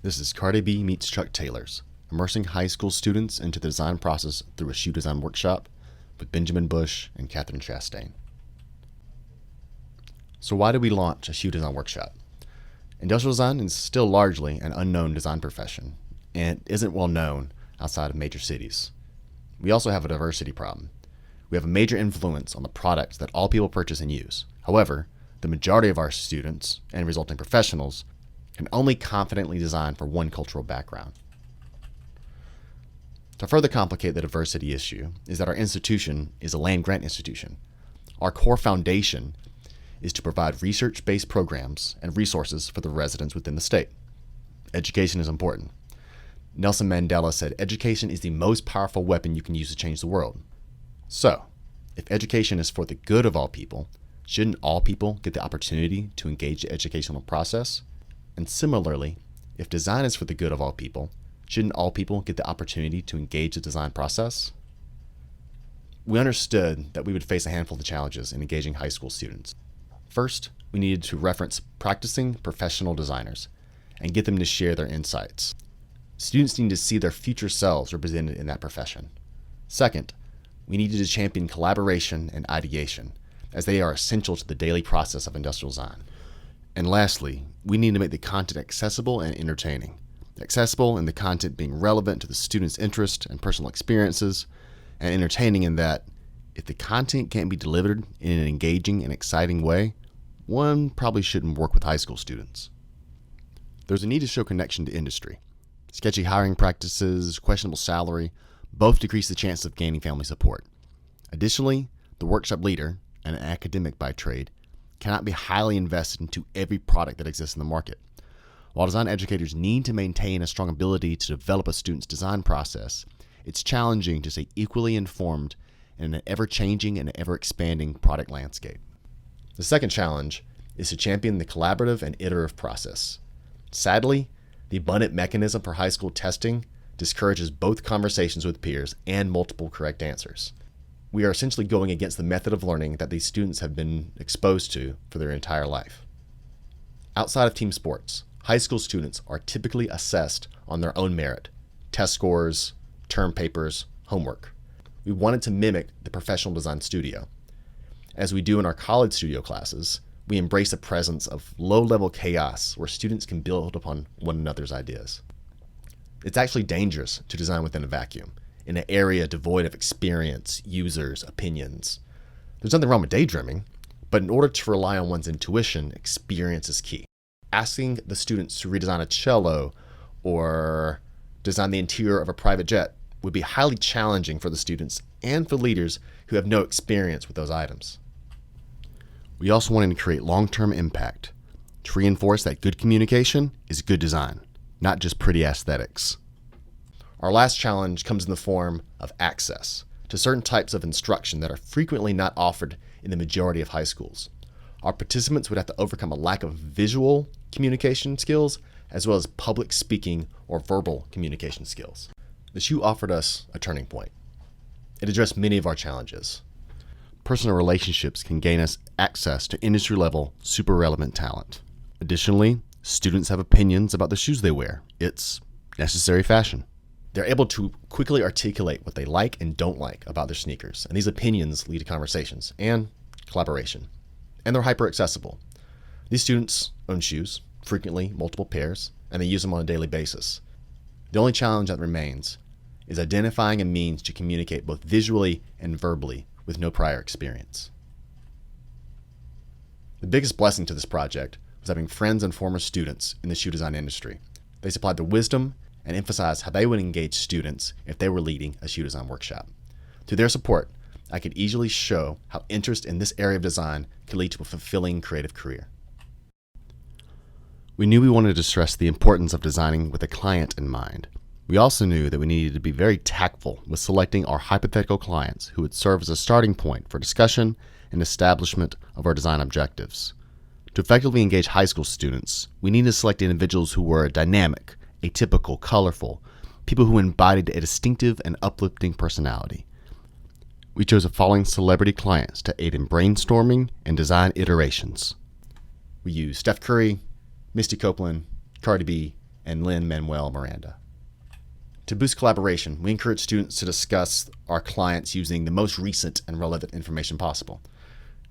This is Cardi B meets Chuck Taylor's, immersing high school students into the design process through a shoe design workshop with Benjamin Bush and Catherine Chastain. So why did we launch a shoe design workshop? Industrial design is still largely an unknown design profession, and it isn't well known outside of major cities. We also have a diversity problem. We have a major influence on the products that all people purchase and use. However, the majority of our students and resulting professionals can only confidently design for one cultural background. To further complicate the diversity issue is that our institution is a land-grant institution. Our core foundation is to provide research-based programs and resources for the residents within the state. Education is important. Nelson Mandela said, "Education is the most powerful weapon you can use to change the world." So, if education is for the good of all people, shouldn't all people get the opportunity to engage the educational process? And similarly, if design is for the good of all people, shouldn't all people get the opportunity to engage the design process? We understood that we would face a handful of challenges in engaging high school students. First, we needed to reference practicing professional designers and get them to share their insights. Students need to see their future selves represented in that profession. Second, we needed to champion collaboration and ideation, as they are essential to the daily process of industrial design. And lastly, we need to make the content accessible and entertaining. Accessible in the content being relevant to the student's interest and personal experiences, and entertaining in that if the content can't be delivered in an engaging and exciting way, one probably shouldn't work with high school students. There's a need to show connection to industry. Sketchy hiring practices, questionable salary, both decrease the chance of gaining family support. Additionally, the workshop leader, an academic by trade, cannot be highly invested into every product that exists in the market. While design educators need to maintain a strong ability to develop a student's design process, it's challenging to stay equally informed in an ever-changing and ever-expanding product landscape. The second challenge is to champion the collaborative and iterative process. Sadly, the abundant mechanism for high school testing discourages both conversations with peers and multiple correct answers. We are essentially going against the method of learning that these students have been exposed to for their entire life. Outside of team sports, high school students are typically assessed on their own merit, test scores, term papers, homework. We wanted to mimic the professional design studio. As we do in our college studio classes, we embrace the presence of low-level chaos where students can build upon one another's ideas. It's actually dangerous to design within a vacuum, in an area devoid of experience, users, opinions. There's nothing wrong with daydreaming, but in order to rely on one's intuition, experience is key. Asking the students to redesign a cello or design the interior of a private jet would be highly challenging for the students and for leaders who have no experience with those items. We also wanted to create long-term impact, to reinforce that good communication is good design, not just pretty aesthetics. Our last challenge comes in the form of access to certain types of instruction that are frequently not offered in the majority of high schools. Our participants would have to overcome a lack of visual communication skills as well as public speaking or verbal communication skills. The shoe offered us a turning point. It addressed many of our challenges. Personal relationships can gain us access to industry-level, super relevant talent. Additionally, students have opinions about the shoes they wear. It's necessary fashion. They're able to quickly articulate what they like and don't like about their sneakers, and these opinions lead to conversations and collaboration. And they're hyper-accessible. These students own shoes, frequently multiple pairs, and they use them on a daily basis. The only challenge that remains is identifying a means to communicate both visually and verbally with no prior experience. The biggest blessing to this project was having friends and former students in the shoe design industry. They supplied the wisdom and emphasized how they would engage students if they were leading a shoe design workshop. Through their support, I could easily show how interest in this area of design could lead to a fulfilling creative career. We knew we wanted to stress the importance of designing with a client in mind. We also knew that we needed to be very tactful with selecting our hypothetical clients who would serve as a starting point for discussion and establishment of our design objectives. To effectively engage high school students, we needed to select individuals who were dynamic, atypical, colorful, people who embodied a distinctive and uplifting personality. We chose the following celebrity clients to aid in brainstorming and design iterations. We used Steph Curry, Misty Copeland, Cardi B, and Lin-Manuel Miranda. To boost collaboration, we encourage students to discuss our clients using the most recent and relevant information possible.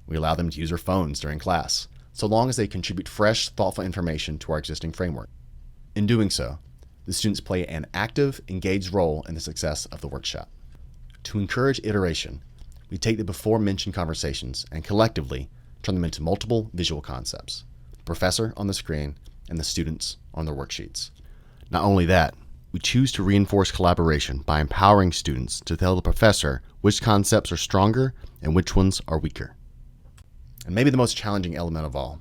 We allow them to use their phones during class, so long as they contribute fresh, thoughtful information to our existing framework. In doing so, the students play an active, engaged role in the success of the workshop. To encourage iteration, we take the before-mentioned conversations and collectively turn them into multiple visual concepts, the professor on the screen and the students on their worksheets. Not only that, we choose to reinforce collaboration by empowering students to tell the professor which concepts are stronger and which ones are weaker. And maybe the most challenging element of all,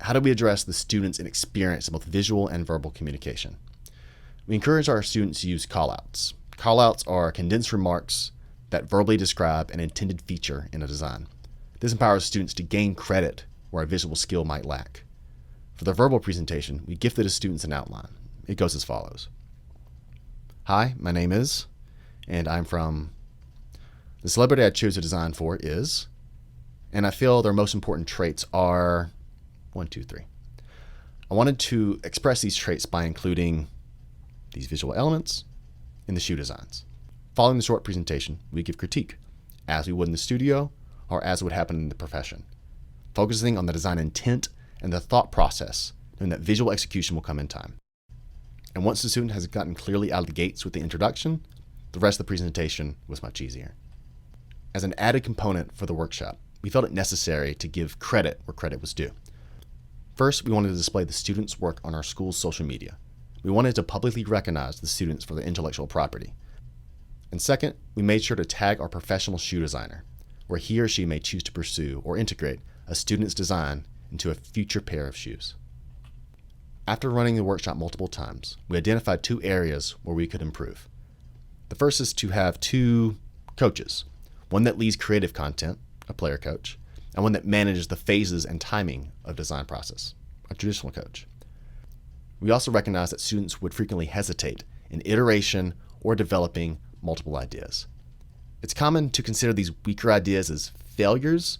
how do we address the students' inexperience in both visual and verbal communication? We encourage our students to use callouts. Callouts are condensed remarks that verbally describe an intended feature in a design. This empowers students to gain credit where a visual skill might lack. For the verbal presentation, we gifted the students an outline. It goes as follows. Hi, my name is, and I'm from, the celebrity I chose to design for is, and I feel their most important traits are 1, 2, 3. I wanted to express these traits by including these visual elements in the shoe designs. Following the short presentation, we give critique, as we would in the studio or as would happen in the profession, focusing on the design intent and the thought process, knowing that visual execution will come in time. And once the student has gotten clearly out of the gates with the introduction, the rest of the presentation was much easier. As an added component for the workshop, we felt it necessary to give credit where credit was due. First, we wanted to display the students' work on our school's social media. We wanted to publicly recognize the students for their intellectual property. And second, we made sure to tag our professional shoe designer, where he or she may choose to pursue or integrate a student's design into a future pair of shoes. After running the workshop multiple times, we identified 2 areas where we could improve. The first is to have 2 coaches, one that leads creative content, a player coach, and one that manages the phases and timing of design process, a traditional coach. We also recognize that students would frequently hesitate in iteration or developing multiple ideas. It's common to consider these weaker ideas as failures,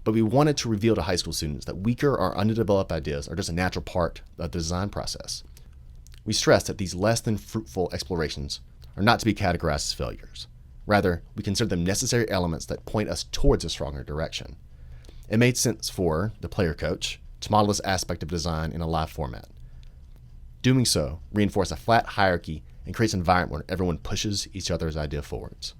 but we wanted to reveal to high school students that weaker or underdeveloped ideas are just a natural part of the design process. We stress that these less than fruitful explorations are not to be categorized as failures. Rather, we consider them necessary elements that point us towards a stronger direction. It made sense for the player coach to model this aspect of design in a live format. Doing so reinforces a flat hierarchy and creates an environment where everyone pushes each other's idea forwards.